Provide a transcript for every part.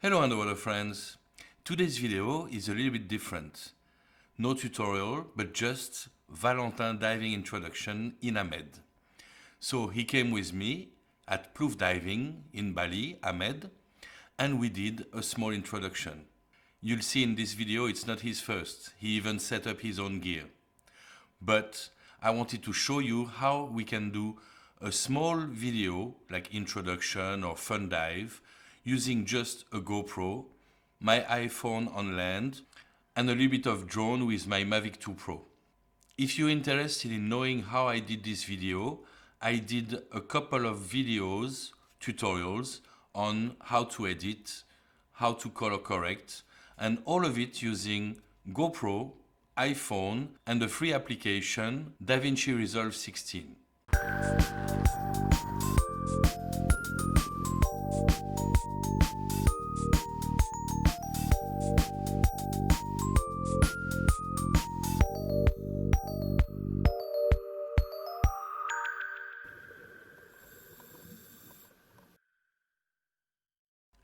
Hello underwater friends. Today's video is a little bit different. No tutorial, but just Valentin diving introduction in Amed. So he came with me at Plouf diving in Bali, Amed, and we did a small introduction. You'll see in this video it's not his first. He even set up his own gear. But I wanted to show you how we can do a small video like introduction or fun dive using just a GoPro, my iPhone on land, and a little bit of drone with my Mavic 2 Pro. If you're interested in knowing how I did this video, I did a couple of videos, tutorials on how to edit, how to color correct, and all of it using GoPro, iPhone, and the free application DaVinci Resolve 16.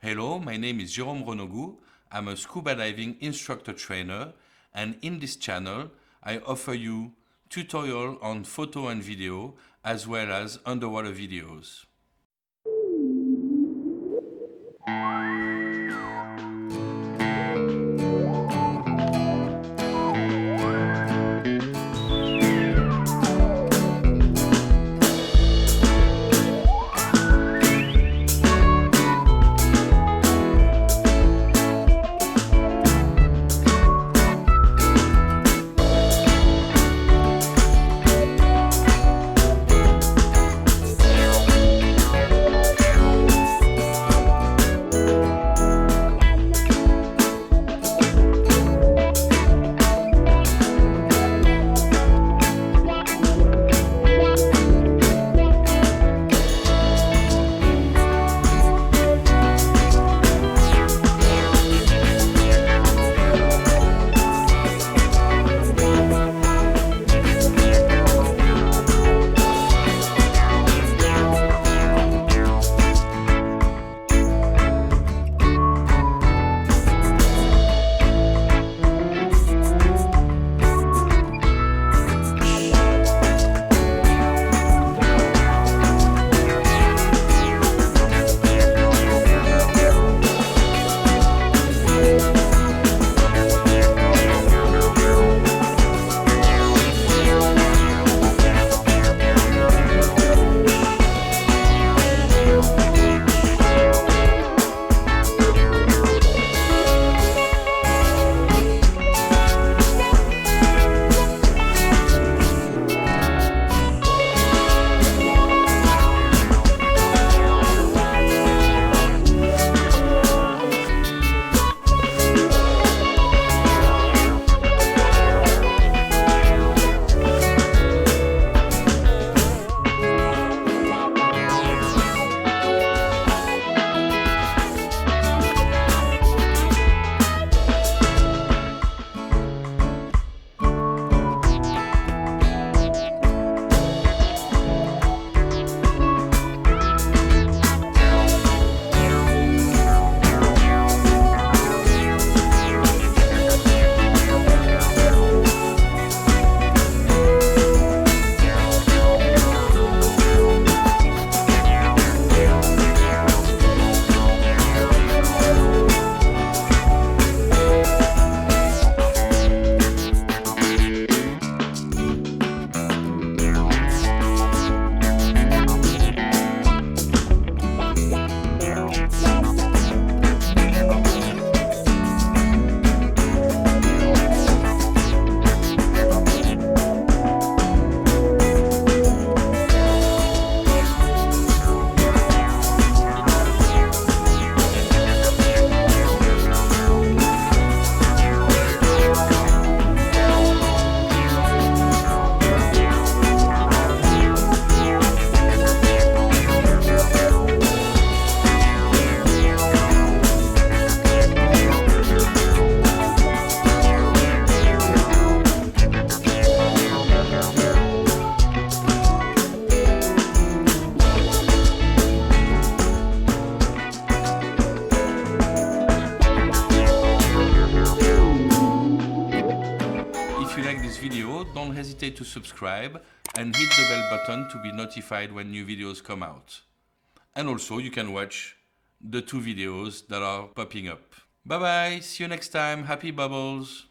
Hello, my name is Jérôme Renogou. I'm a scuba diving instructor trainer, and in this channel I offer you tutorial on photo and video as well as underwater videos. this video, don't hesitate to subscribe and hit the bell button to be notified when new videos come out. And also you can watch the 2 videos that are popping up. Bye bye, see you next time, happy bubbles!